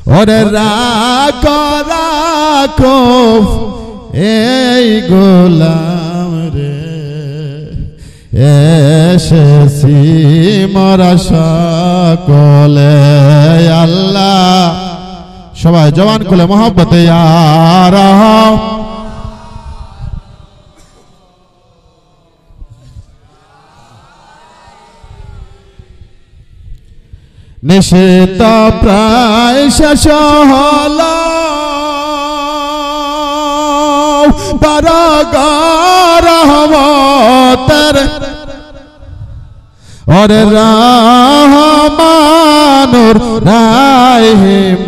ওরে রাখো রাখো এই গোলাম রে এসেছি মোরা সকলে আল্লাহ সবাই জবান খুলে মোহব্বতে ইয়া রাহম নিষিদ্ধ প্রায় শেষ হল রহমতের ওরে রহমানুর রাহিম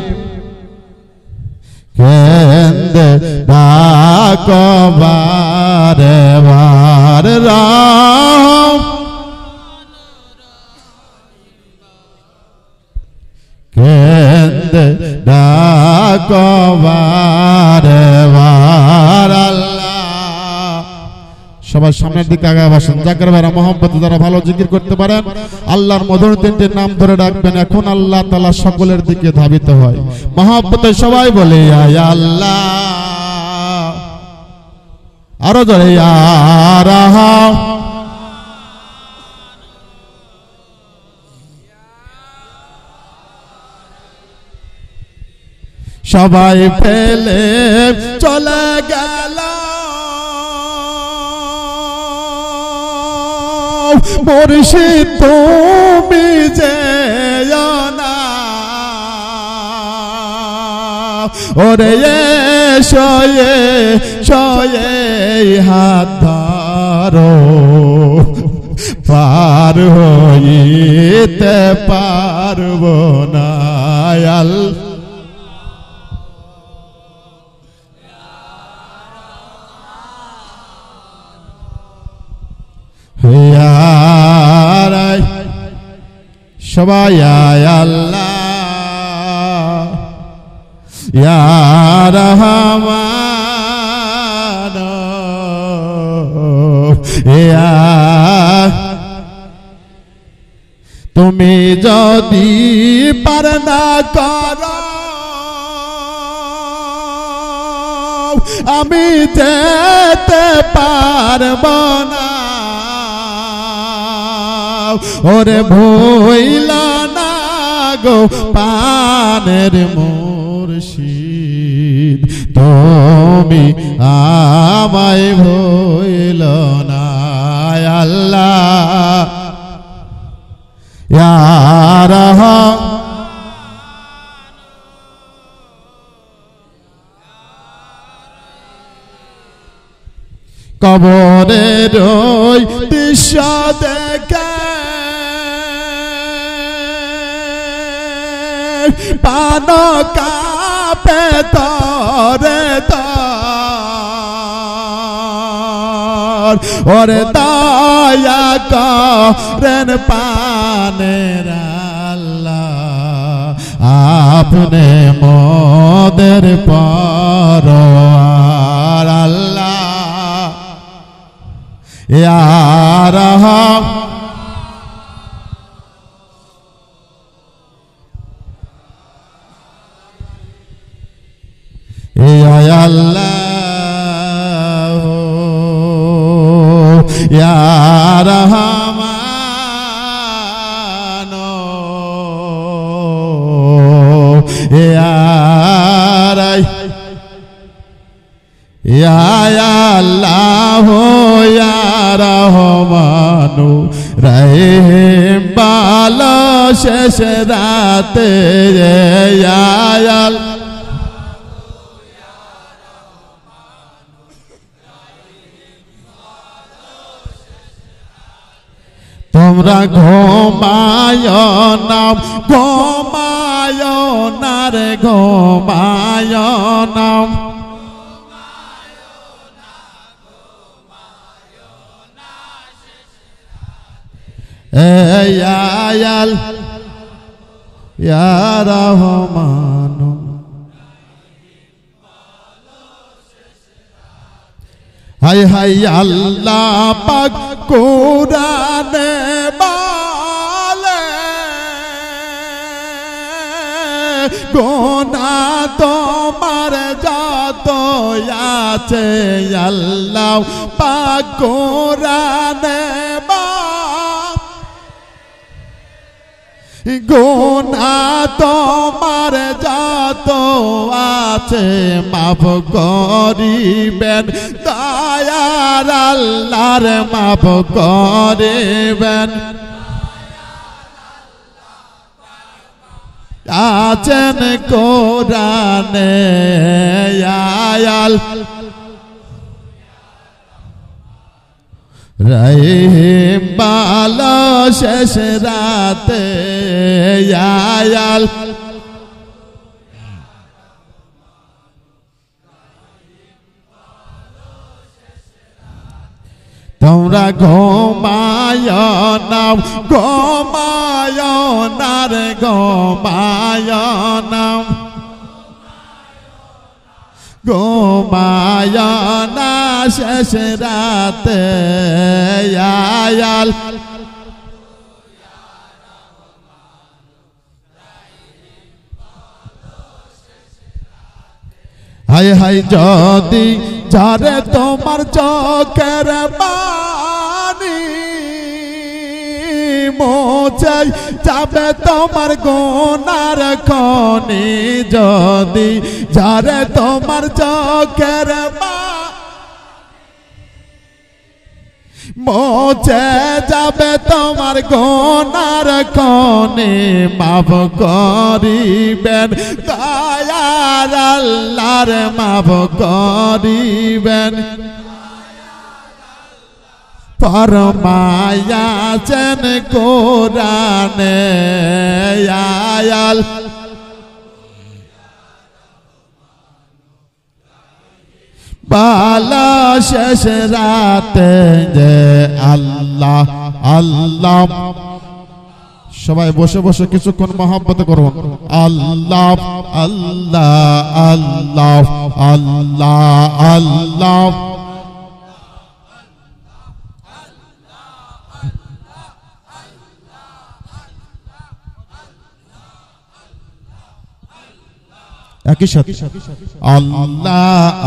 কেন্দে ডাকো বারে বার রাম কেন্দে ডাকো বারে বার আল্লাহ সবার সামনের দিকে আগায় বসেন জাকির ভাইরা মোহাম্মদ যারা ভালো জিকির করতে পারেন আল্লাহর মধুর তিনটি নাম ধরে ডাকবেন এখন আল্লাহ তাআলা সকলের দিকে ধাবিত হয় মোহাম্মতে সবাই বলে ইয়া আল্লাহ আরো জোরে ইয়া রাহমান সবাই ফেলে চলে গেল মুর্শিদ তুমি যে না ওরে শয়ে শয়ে হাত ধরো পার হইতে পারবো না আল্লাহ সবাই আল্লাহ ইয়া রহমান ইয়া তুমি যদি পার না করো আমি যেতে পারব না ওরে ভইলা না গো পানের মুর্শিদ তুমি আমায় ভইল না আল্লাহ ইয়া রাহমান কবরের ওই দৃশ্য দেখে পান কাঁপে তরে তর ওরে দয়া করেন পানের আল্লাহ আপনি মোদের পরওয়ার আল্লাহ ইয়া রাহমান ইয়া আল্লাহ ইয়া রহমান ইয়া আল্লাহ ইয়া রহমান রহিম ভালো শেষ রাতে ইয়া আল্লাহ তোমরা ঘুমায় না রে ঘুমায় না ইয়া রহমান হায় হায় আল্লাহ পাক কোরআনে বলে গুনাহ তোমার যত আছে আল্লাহ পাক কোরআনে গুনাহ তোমার যত আছে মাফ করিবেন দয়ার আল্লাহর মাফ করিবেন আছেন কোরআনে আয়াল রহিম বালা শেষ রাতে আয়াল তোমরা ঘুমায় না ঘুমায় না রে ঘুমায় না ঘুমায় না শেষ রাতে আয়াল হাই হাই যদি যারে তোমার চোখের পানি মোছাই যাবে তোমার গুনার খনি যদি যারে তোমার চোখের মোছে যাবে তোমার গুনার খনি মাফ করিবেন দয়ার আল্লাহর মাফ করিবেন ফরমায়াছেন কোরআনে আয়াল বালা শেষ রাতে যে আল্লাহ আল্লাহ সবাই বসে বসে কিছুক্ষণ মহব্বত করুন আল্লাহ আল্লাহ আল্লাহ আল্লাহ আল্লাহ একই সাথে আল্লাহ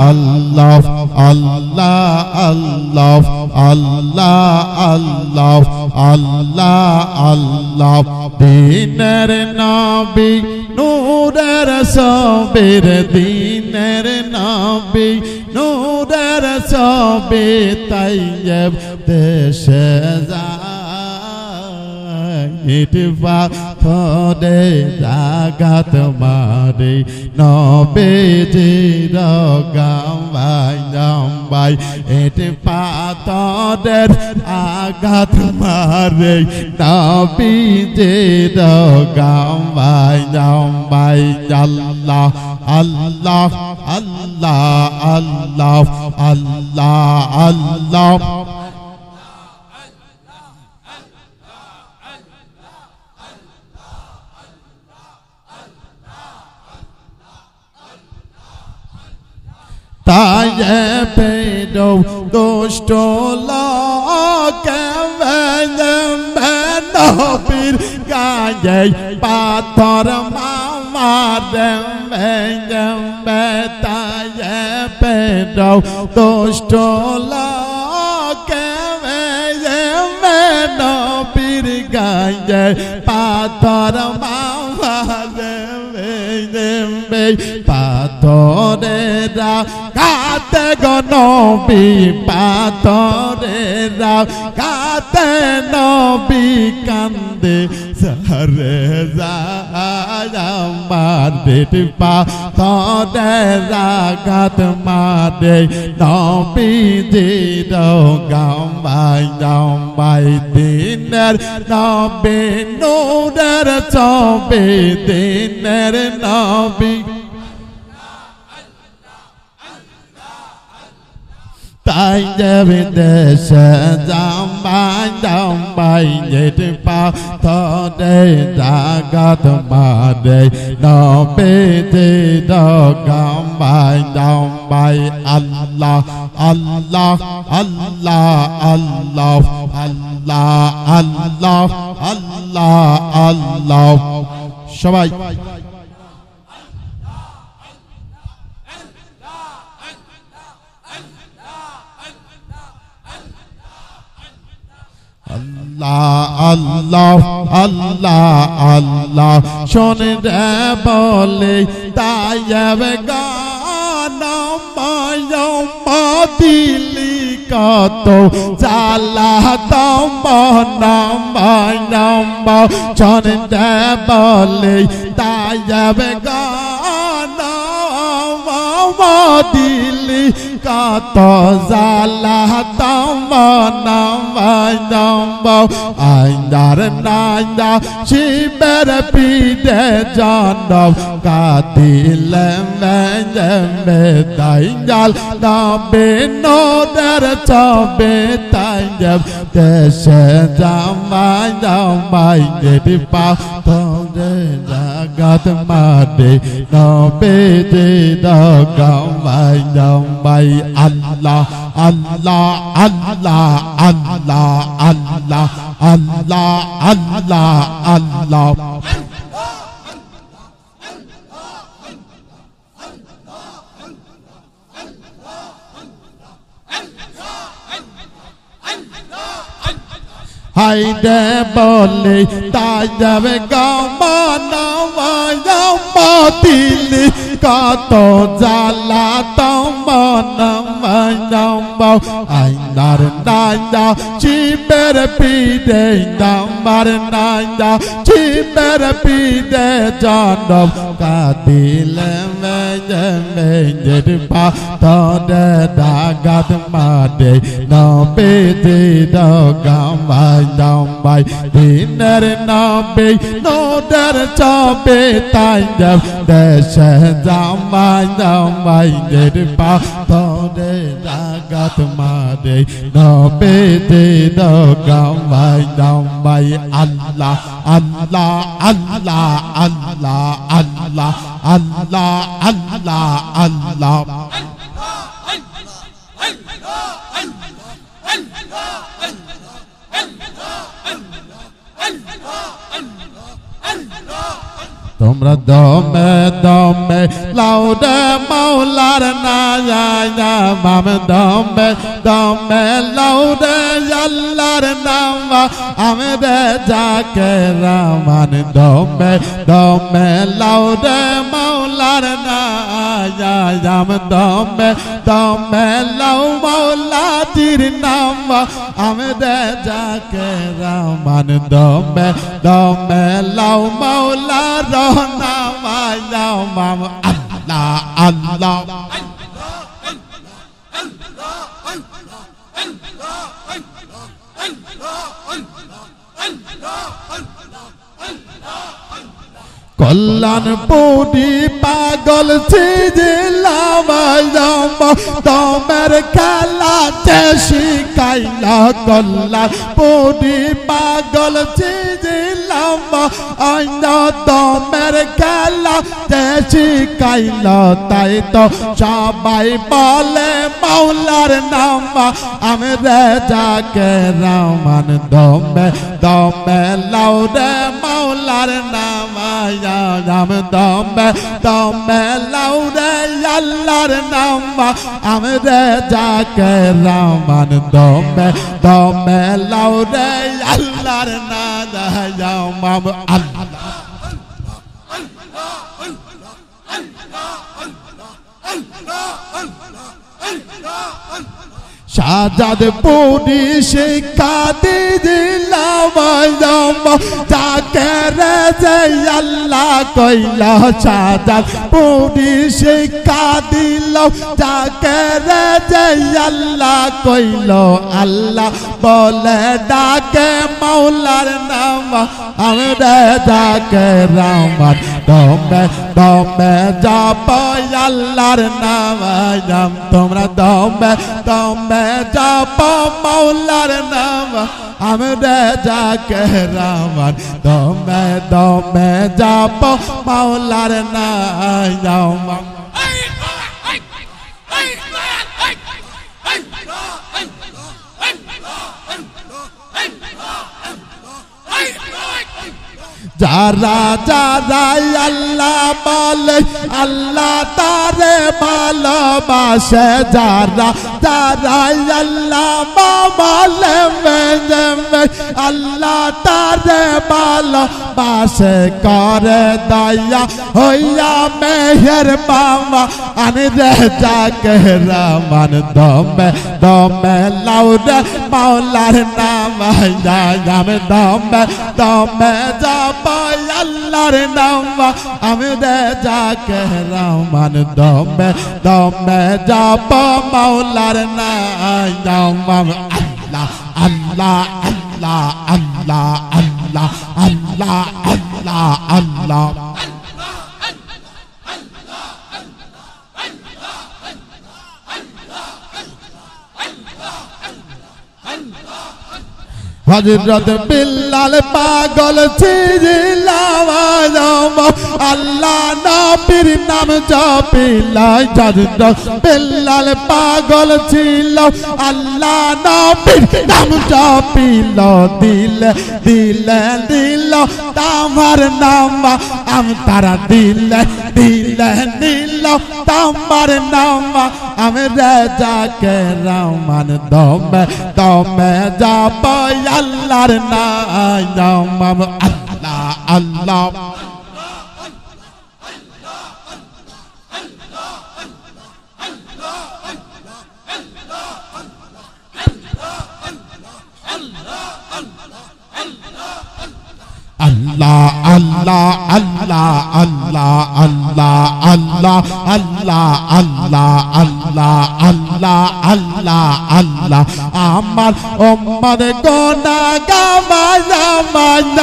আল্লাহ আল্লাহ আল্লাহ আল্লাহ আল্লাহ আল্লাহ আল্লাহ দিনের নবী নূরের সবের দিনের নবী নূরের সবে তাইয়্যিব দেশে যায় ইটফা থরে জাগাত মারে নবীজির গাওয়াই জাম্বাই ইটফা থরের আঘাত মারে নবীজির গাওয়াই জাম্বাই আল্লাহ আল্লাহ আল্লাহ আল্লাহ আল্লাহ আল্লাহ তায়ে পেডো দুষ্ট লোকে নবীর গায়ে পাথর মারে তায়ে পেডো দুষ্ট লোকে নবীর গায়ে পাথর মারে পাথরেরা কাতে গনবী পাথরেরা কাতে নবী কান্দে সারে আমার বেটি পাথরেরা গাত মারে নবী দির গাম্বাই গাম্বাই দিনের নবী নূরের চবে দিনের নবী তাই যাবে দেশে জাম্বাই জাম্বাই যেতে পাথরে জাগাত মারে নবেতে গাম্বাই জাম্বাই আল্লাহ আল্লাহ আল্লাহ আল্লাহ আল্লাহ আল্লাহ আল্লাহ আল্লাহ সবাই আল্লাহ আল্লাহ আল্লাহ শোনে রে বলে তাইবে গান দিলি কত জালা তম্ব শোনে রে বলে তাইবে গান দিলি কত জালা তম্ব আইনার নাইনা শিবের পিঠে জন্ম কাঁদিলে মেজে দাইজাল নবে নোদের চবে তাইজব দেশে জামাই জামাই দেবী পাথরে জাগত মাদে নবে দে দগামাই জামাই আল্লাহ আল্লাহ আল্লাহ আল্লাহ আল্লাহ আল্লাহ আল্লাহ আল্লাহ হাইদে বলে তাই যাবে গমনময়দিলি কত জালা তমনময়ম্ব আইনার নাইয়া শিবের পিঠে নাম্বার নাইয়া শিবের পিঠে জন্ম কাঁদিলে মেজে মেজের পাথরে দাগাত মাদে নবে দে দগামাই জামাই দিনের নবে নোদের চবে তাইজব দেশে জামাই জামাই দের পাথরে জাগাত মারে নবে দে দগামাই জামাই আল্লাহ আল্লাহ আল্লাহ আল্লাহ আল্লাহ আল্লাহ আল্লাহ আল্লাহ তোমরা দমে দমে লাউডে মাওলার নায়া মাম দমে দমে লাউডে আল্লাহর নাম আমরে যাকে রামান দমে দমে লাউডে মাওলার নায়া আম দমে দমে লাউ মাওলাতির নাম আমরে যাকে রামান দমে দমে লাউ মাওলার নাম আল্লাহ আল্লাহ কল্যাণপুরি পাগল ছিলাম তোমের খেলা শিখাইলা কল্যাণপুরি পাগল ছিলাম তোমের খেলা শিখাইলা তাই তো সবাই বলে মাওলার নাম আমি রে যাকে রামান দমে দমে লাউ রে মাওলার নাম আম দমে দমে লাউ রে আল্লাহর নাম আমি রে যাকে রামান দমে দমে লাউ রে আল্লাহর নাম আল্লাহ শাহজাদ পুরি শিক্ষা দিলাম যাকে রে যে আল্লাহ কইলা শাহজাদ পুরি শিক্ষা দিল যাকে রে যে আল্লাহ কইল আল্লাহ বলে ডাকে মাওলার নাম আমরা যাকে রামান দমে দমে যাব আল্লাহর নাম তোমরা দমে দমে যাব মাওলার নাম আমরা যাকে রামান দমে দমে যাব মাওলার নাম যারা যারা আল্লাহ বলে আল্লাহ তারে ভালোবাসে যারা যারা আল্লাহ বলে আল্লাহ তারে ভালোবাসে করে দয়া হইয়া মেহের বাবা আনি রে যাকে রহমান দমে দমে লাউরে মাওলার নাম আমি দমে দমে যাব আল্লাহর নাম আমি রে যাকে রহমান দমে দমে যাব মাওলার নাম আল্লাহ আল্লাহ আল্লাহ আল্লাহ আল্লাহ আল্লাহ আল্লাহ আল্লাহ হযরত বিল্লাল পাগল ছিল আল্লাহ নবীর নাম জপিলা হযরত বিল্লাল পাগল ছিল আল্লাহ নবীর নাম জপিল দিলে দিলে দিল তোমার নাম আমি তারা দিলে দিলে দিল তোমার নাম আমি রাজাকে রহমান দমে দমে যাব আল্লাহর নাম আল্লাহ আল্লাহ Allah Allah Allah Allah Allah Allah Allah Allah Allah Allah Allah Allah আমার উম্মত গুনাহগার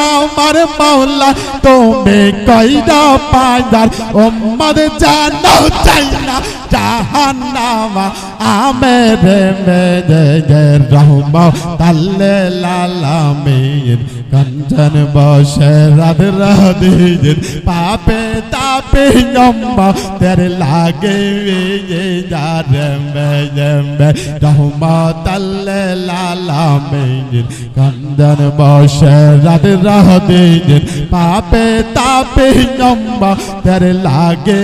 আমার মাওলা তুমি কইরা পাজার উম্মত জানো চাই না জাহান্নাম আমেরে মেরে রহমতাল লিল আলামিন কাঞ্চন বসে রাধ রাধে পাপে তাপে নম্বা তেরে লাগে রহমতাল লিল আলামিন কাঞ্চন বসে রাধ রাধে পাপে তাপে নম্বা তেরে লাগে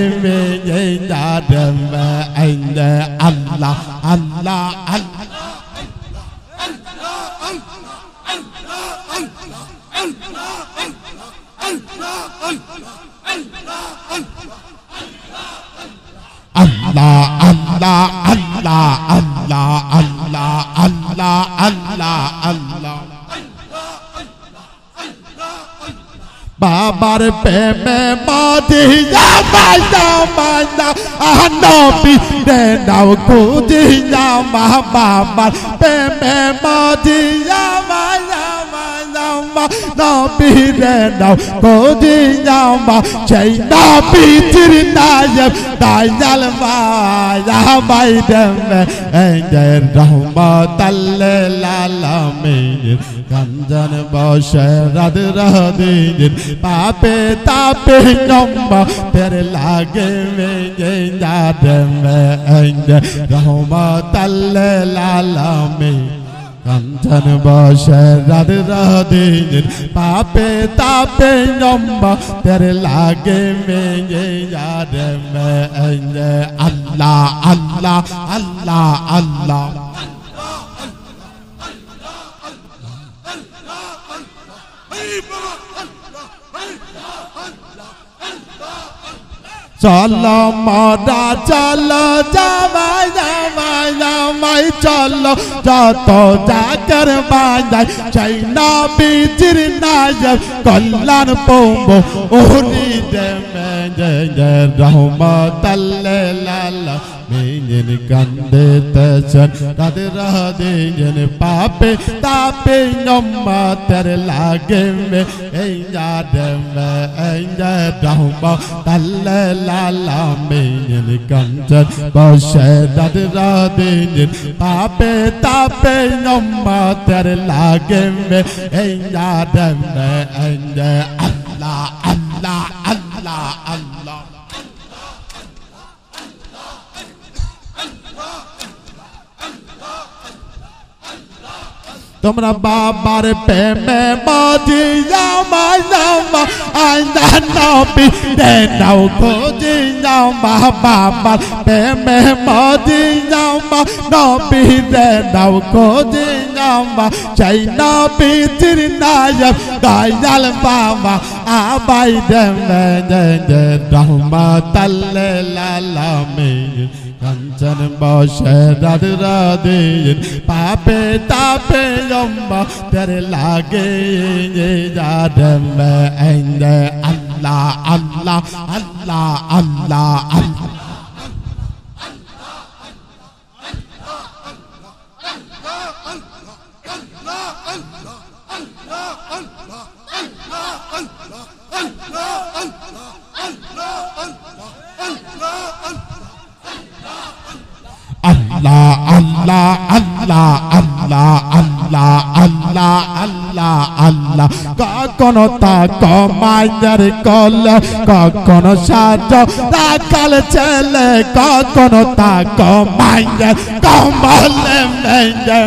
Allah Allah Allah Allah Allah Allah Allah Allah Allah Allah Allah বাবার প্রেমে মদিনা মাইনা মাইনা নবী রে নাও খুঁজিয়া মা বাবার প্রেমে মদিনা মাইনা মাইনা নবী রে নাও খুঁজিয়া মা সেই নবীর নায়ক দায়াল মায়া বাইদমে এ রহমতাল লিল আলামিন কাঞ্চন বসে রাধ রাধে পাপে তাপে নম্বা তেরে লাগে রহমতাল লিল আলামিন কাঞ্চন বসে রাধ রাধে পাপে তাপে নম্বা তেরে লাগে আল্লাহ আল্লাহ আল্লাহ আল্লাহ চলো মোরা চলো জামাই জামাই জামাই চলো যত জাকের বাজাই সেই নবীর নায়ক কল্যাণ পৌঁব ওরি দে রহমতাল লিল আলামিন কান্দে তসন রাধে রাধে পাপে তাপে নম্মতের লাগে এই যাদমে এই রহমতাল লিল আলামিন কাঞ্চন বসে রাধে রাধে পাপে তাপে নম্মতের লাগে এই যাদমে এই আল্লাহ আল্লাহ আল্লাহ আল্লাহ তোমরা বাবার প্রেমে মজিয়া মায়ামা আইনা নবী দেনাও খোঁজিয়া বাবার প্রেমে মজিয়া নবী দেনাও খোঁজিয়া চাই নবী চির নায়ক দয়াল বাবা আবাই দেবে রহমাতাল লিল আলামিন কাঞ্চন বসে রাধে রাধে পাপে তাপে লম্বা তেরে লাগে যাদে আল্লাহ আল্লাহ আল্লাহ আল্লাহ আল্লাহ Allah Allah Allah Allah Allah Allah Allah Allah কখনো তা কমাইয়ার কল কখনো সাজ রাখাল ছেলে কখনো তা কমাইয়ার কমলে মেয়ে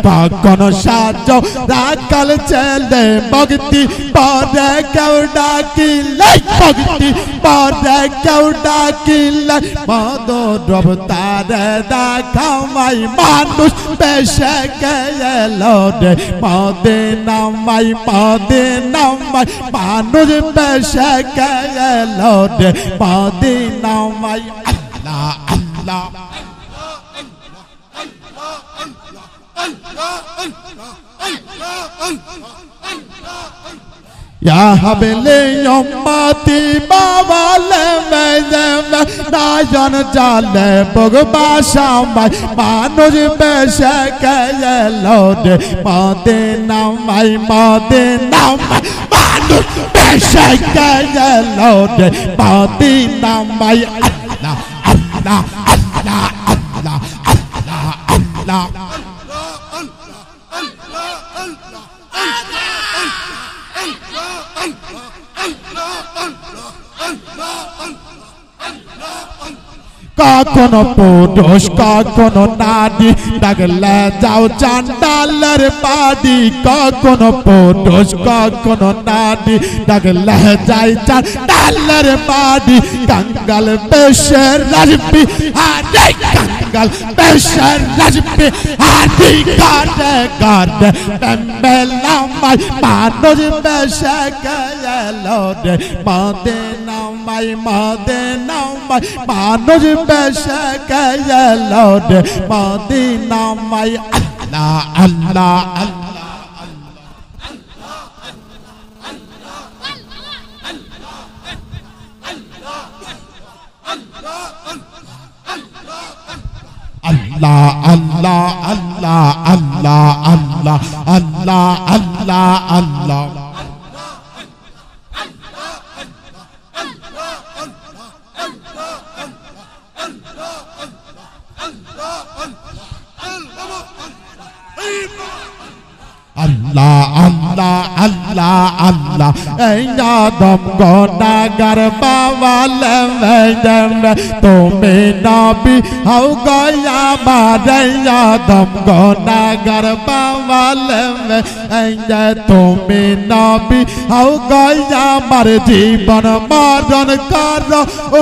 কখনো সাজ রাখাল ছেলে ভক্তি পরে কেউ ডাকিলে ভক্তি পরে কেউ ডাকিলে মদরব তারে দেখামাই মানুষ বেশে গেলো রে মদিনামাই মদিনামাই মানুষ বেশে গেলো রে মদিনামাই আল্লাহ আল্লাহ Ya habile ummati bawale mezeme najan jale bogba shamai manuj beshe gelo de madina mai manuj beshe gelo de madina mai Allah Allah Allah Allah Allah Allah কখনো পুরুষ কখনো নারী ডাকলে যাও চান্ডালের বাড়ি কখনো পুরুষ কখনো নারী ডাকলে যাই চান্ডালের বাড়ি কাঙ্গাল বেশে রাজবি আরে কাঙ্গাল বেশে রাজবি আরে গাড়ে গাড়ে মেলামাই মানুষ বেশে গেলো রে মদিনামাই মদিনামাই মানুষ বেশে গেলো রে মদিনামাই আল্লাহ আল্লাহ আল্লাহ Allah Allah Allah Allah Allah Allah Allah Allah Allah Allah Allah Allah ei adam gonagar bawale medem tumi nabi hau gaya mare adam gonagar bawale ei tumi nabi hau gaya mare জীবন মরণ কর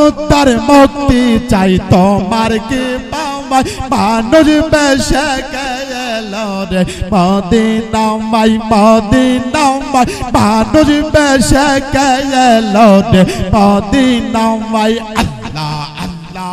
উদ্ধার মুক্তি চাই তোমার কি পাওয়াই মানুষ বেশে গেলো রে মদিনামাই মদিনামাই মানুষ বেশে গেলো রে মদিনামাই আল্লাহ আল্লাহ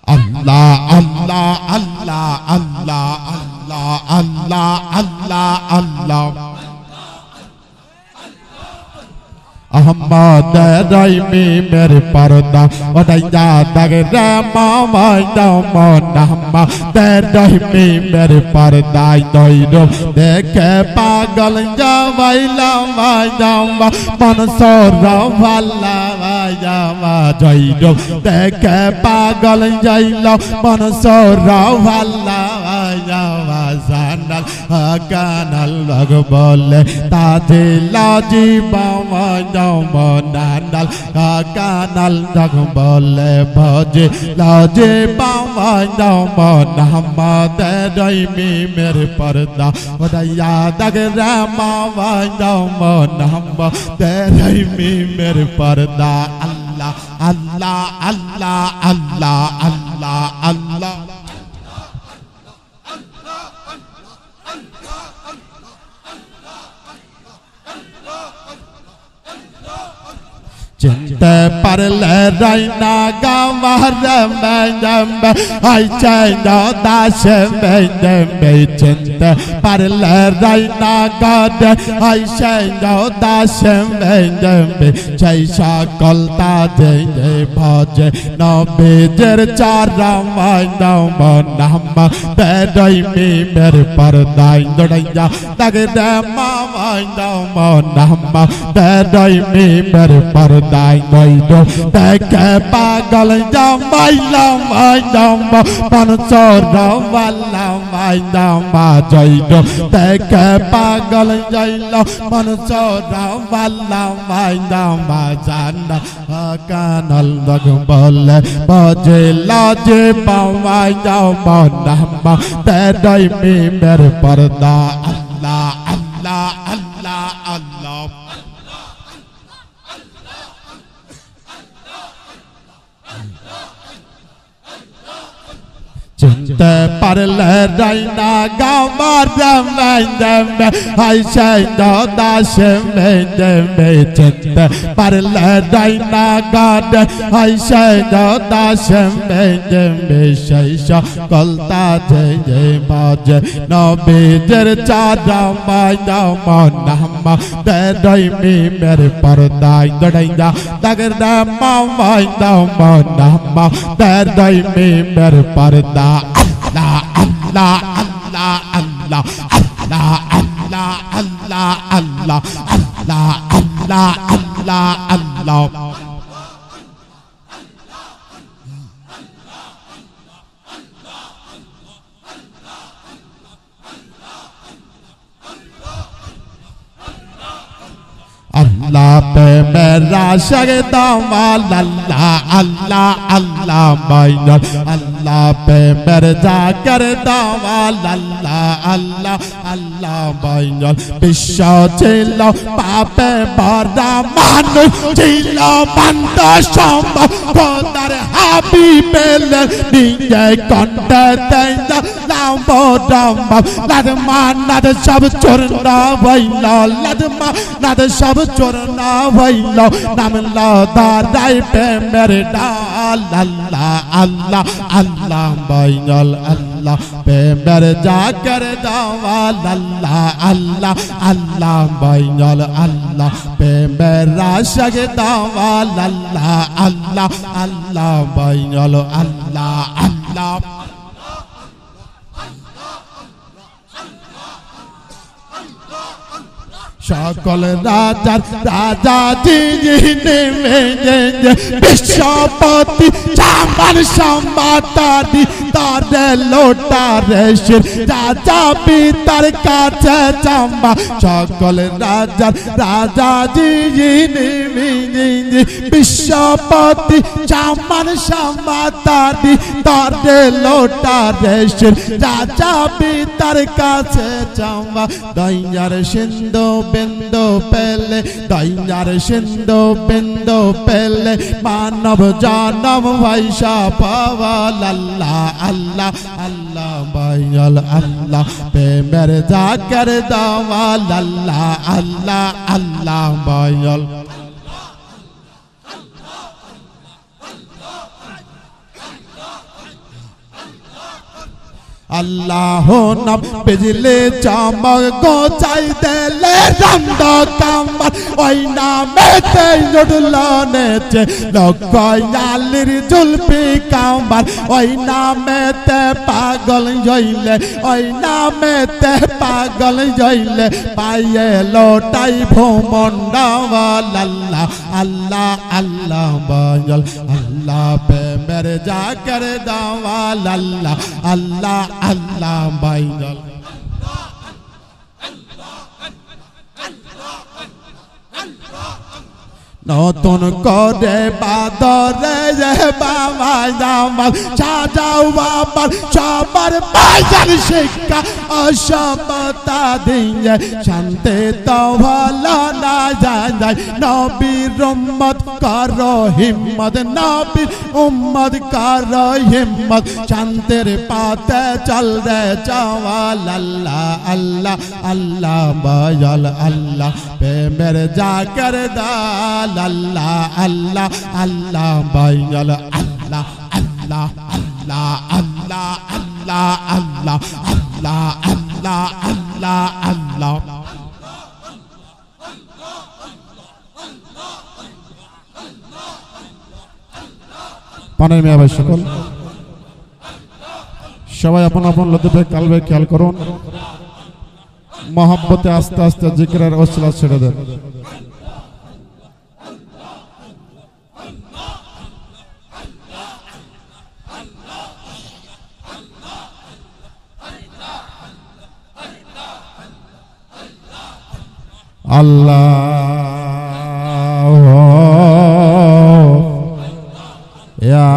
Allah Allah Allah Allah Allah Allah Allah Allah Ahmad Raimi mere parda odaya dagre mama damon Ahmad Raimi mere parda doiro dekhe pagal jawaila jamba mansur walla jama doiro dekhe pagal jaila mansur walla jama sanal হাকান আল্লাহ বলে তাজে লাজি বাবা জমনাল হাকান আল্লাহ বলে ভজে লাজে বাবা জমনাহমদ রইমি মেরে পর্দা ওদাইয়া দাগ রামাবা জমনাহমদ রইমি মেরে পর্দা আল্লাহ আল্লাহ আল্লাহ আল্লাহ আল্লাহ আল্লাহ চিনতে পারলে রাইনা গামার মেজম্বে আই চাই দাসে মেজম্বে চিনতে পারলে রাইনা গাদে আই চাই দাসে মেজম্বে চাই সকল তাজে ভজে নবীজের চারামাই নাম বেদই মিমের পর্দাই দড়াইয়া তাগে দে মামাই নাম বেদই মিমের পর্দা দাই দইদো দেখে পাগল জামাইলাম পানসর ওয়াল্লাম জইদো দেখে পাগল যাইল পানসর ওয়াল্লাম জানা কানাল দগ বলে বাজে লাজে পাওয়াই যাও নাম বেদই মিমের পর্দা আল্লাহ আল্লাহ আল্লাহ আল্লাহ চিনতে পারলে রাইনা গামার মেজম্বে আই চাই দাসে মেজম্বে চিনতে পারলে রাইনা গাদে আই চাই দাসে মেজম্বে সেই সকল তাজে বাজে নবীজের চারামাই নাম বেদই মিমের পর্দাই দড়াইয়া দাগের মামাই নাম বেদই মিমের পর্দা Allah Allah Allah Allah Allah Allah Allah Allah Allah Allah Allah Allah Allah pe mera shagdam Allah Allah Allah bainal Allah pe mer zakar dam Allah Allah Allah bainal bisho chilo pape bada manu chilo banda shamba kodar habibel nije konta tenda lambo damba ladma nad sab chorna baila ladma nad sab चोरना Bhailo नाम लो दादाई पे मेरे डाल अल्लाह अल्लाह अल्लाह banal अल्लाह पे मेरे जाकर दावाल अल्लाह अल्लाह अल्लाह banal अल्लाह पे मेरा Shug दावाल अल्लाह अल्लाह अल्लाह banal अल्लाह अल्लाह সকল রাজার রাজা যিনি বিশ্বপতি চাম্বার সম্মাতাদি তারে লোটারে শির রাজা পিতার কাছে চাম্বা সকল রাজার রাজা যিনি বিশ্বপতি চাম্বার সম্মাতাদি তারে লোটারে শির রাজা পিতার কাছে চাম্বা দয়ার সিন্ধু बिंदु पहले दयार सिंधु बिंदु पहले मानव जानव वैशा पावाल अल्लाह अल्लाह अल्लाह बैल अल्लाह पे मेरे जाकर दावाल अल्लाह अल्लाह अल्लाह बैल अल्लाह नम बिजली चमक को चाई दे ले रंदा कमर ओई नामे ते जुड़लाने चे लोकायालिर जुल्फी कमर ओई नामे ते पागल जइले ओई नामे ते पागल जइले पाए लोटाई भोमंडा वाला अल्लाह अल्लाह बायल अल्लाह पे मेरे जाकर दावाल अल्लाह अल्लाह अल्लाह बैनल নতুন করে বাদরে বাবা জামাল সাজাও বাবার সবার বাজার শিক্ষা অসভ্যতা দিয়ে শান্তি তো ভালো না যায় নবীর উম্মত করো হিম্মত নবীর উম্মত করো হিম্মত শান্তির পথে চল রে জওয়াল আল্লাহ আল্লাহ আল্লাহ বল আল্লাহ প্রেমের জাকের দাল আল্লাহ আল্লাহ আল্লাহ বল আল্লাহ আল্লাহ আল্লাহ আল্লাহ আল্লাহ আল্লাহ আল্লাহ আল্লাহ আল্লাহ আল্লাহ পানের মিয়া ভাই সকল সবাই আপন আপন লতিফে কালবে খেয়াল করুন মহব্বতে আস্তে আস্তে জিকিরের ওসিলা ছেড়ে দেন আল্লাহ ইয়া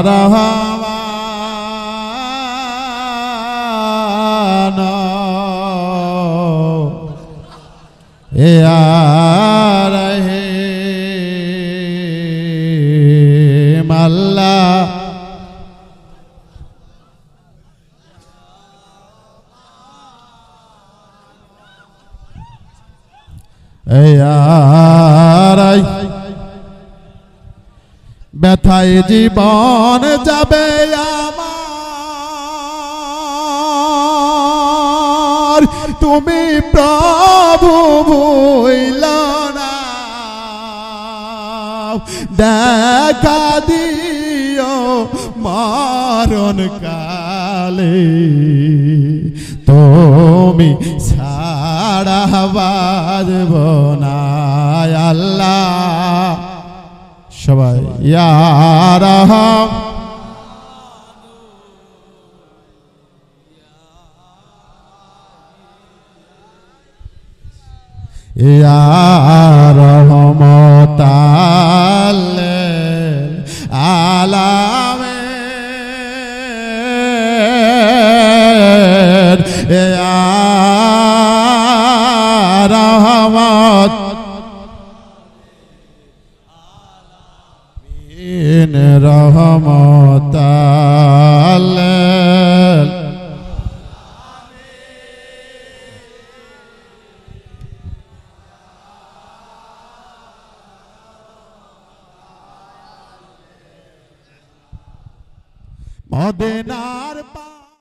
রহমান ইয়া রহিম আল্লাহ ব্যথায় জীবন যাবে আমার তুমি প্রভু ভুইল না দেখা দিও মরণ কালে তুমি ছাড়া বাজব না আল্লাহ সবাই ইয়া রহমান ইয়া রহমতাল আলামিন ইয়া রহমত রহমতাল মদিনার